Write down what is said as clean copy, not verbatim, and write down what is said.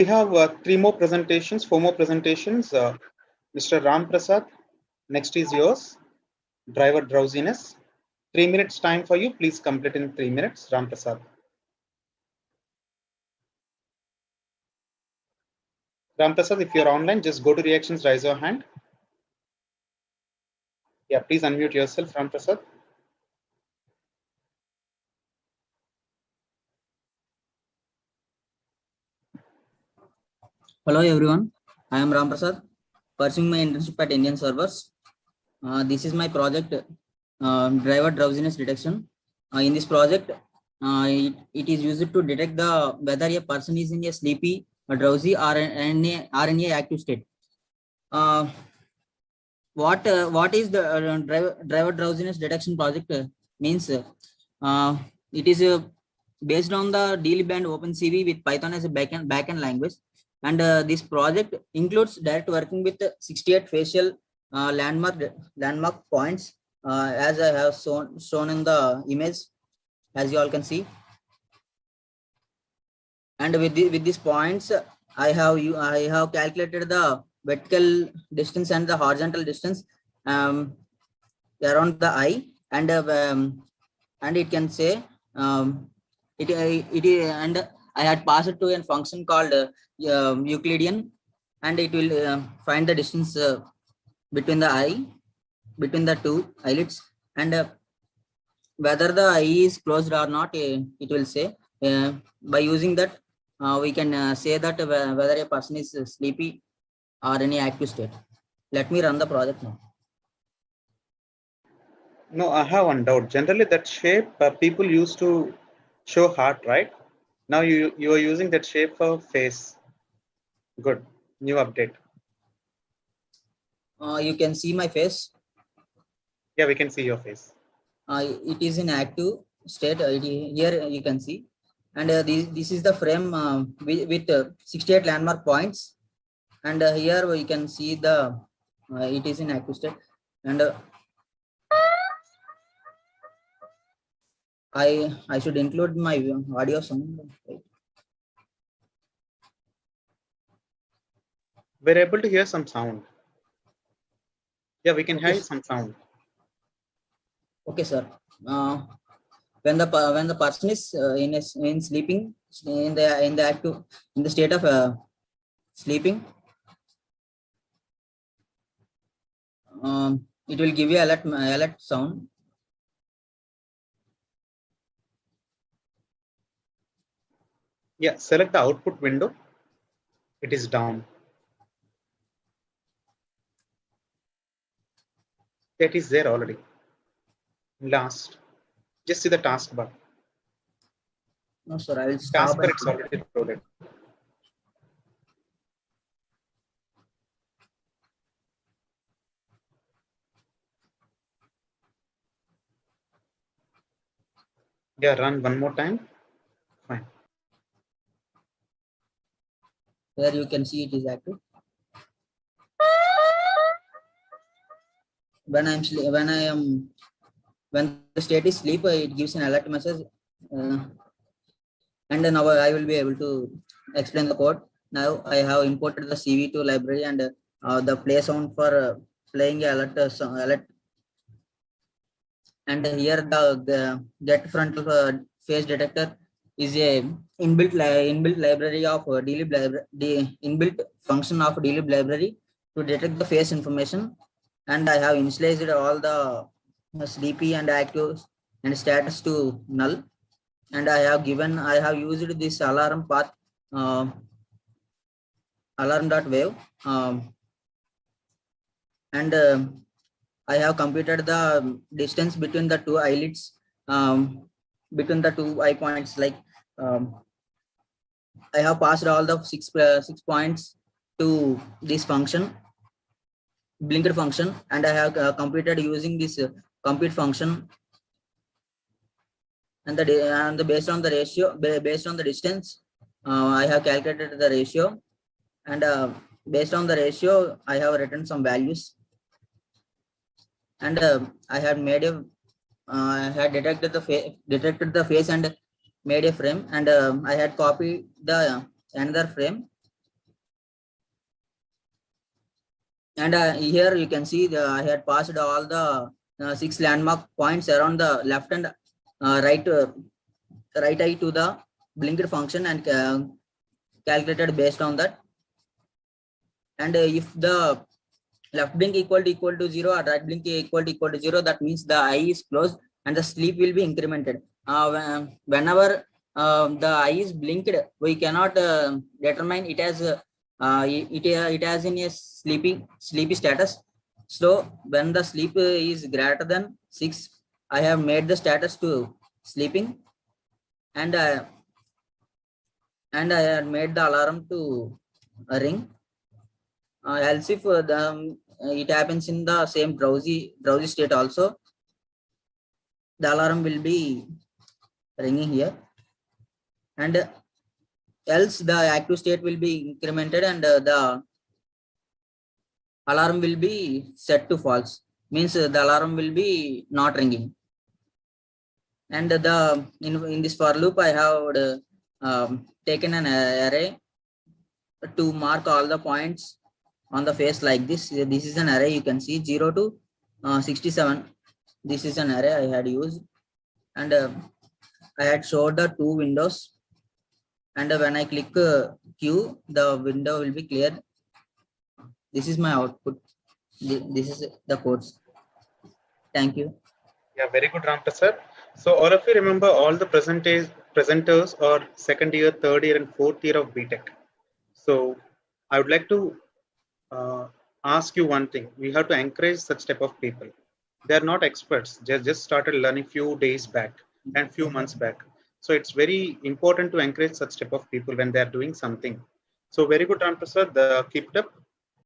We have four more presentations. Mr. Ram Prasad, next is yours. Driver drowsiness. 3 minutes time for you. Please complete in 3 minutes. Ram Prasad. Ram Prasad, if you're online, just go to reactions, raise your hand. Yeah, please unmute yourself, Ram Prasad. Hello everyone, I am Ram Prasad, pursuing my internship at Indian Servers. This is my project, driver drowsiness detection. In this project, it is used to detect whether a person is in a sleepy, drowsy, or in a active state. What is the driver drowsiness detection project means? It is based on the DLib and OpenCV with Python as a backend language. And this project includes direct working with 68 facial landmark points, as I have shown in the image, as you all can see. And with these points, I have calculated the vertical distance and the horizontal distance around the eye, and it can say and I had passed it to a function called Euclidean, and it will find the distance between the two eyelids, and whether the eye is closed or not, it will say. By using that, we can say that whether a person is sleepy or any active state. Let me run the project now. No, I have one doubt. Generally, that shape people used to show heart, right? Now you are using that shape for face. Good. New update. You can see my face. Yeah, we can see your face. It is in active state. Here you can see, and this is the frame with 68 landmark points, and here we can see the it is in active state, and I should include my audio sound. Right? We're able to hear some sound. Yeah, we can Okay. hear some sound. Okay, sir. When the person is in sleeping, in the state of sleeping, it will give you alert sound. Yeah, select the output window. It is down. It is there already. Last, just see the taskbar. No, sir. I will stop. Taskbar, it's already loaded. Yeah, run one more time. Fine. Here you can see it is active. When the state is sleep, it gives an alert message, and now I will be able to explain the code. Now I have imported the CV2 library and the play sound for playing alert alert. And here the get frontal face detector is a inbuilt library of DLib library, inbuilt function of DLib library to detect the face information. And I have initialized all the sleepy and active and status to null. And I have used this alarm path alarm.wave, and I have computed the distance between the two eyelids, between the two eye points. Like I have passed all the six points to this function, blinker function, and I have computed using this compute function. And based on the ratio, based on the distance, I have calculated the ratio, and based on the ratio, I have written some values. And I had made a I had detected the face and made a frame, and I had copied the another frame And here you can see I had passed all the 6 landmark points around the left and right eye to the blinked function and calculated based on that. And if the left blink equal to 0 or right blink equal to 0, that means the eye is closed and the sleep will be incremented. Whenever the eye is blinked, we cannot determine it as it has in a sleepy status. So when the sleep is greater than 6, I have made the status to sleeping, and I had made the alarm to ring. Else if it happens in the same drowsy state also, the alarm will be ringing here, and else the active state will be incremented and the alarm will be set to false, means the alarm will be not ringing. And the in this for loop I have taken an array to mark all the points on the face like this. This is an array, you can see 0 to 67. This is an array I had used, and I had showed the 2 windows, and when I click Q, the window will be clear. This is my output. This is the codes. Thank you. Yeah, very good, Ram Prasad. So all of you remember all the presenters are second year, third year, and fourth year of BTech. So I would like to ask you one thing. We have to encourage such type of people. They are not experts. They just started learning few days back and few months back. So it's very important to encourage such type of people when they are doing something. So very good, Ram Prasad. Keep it up.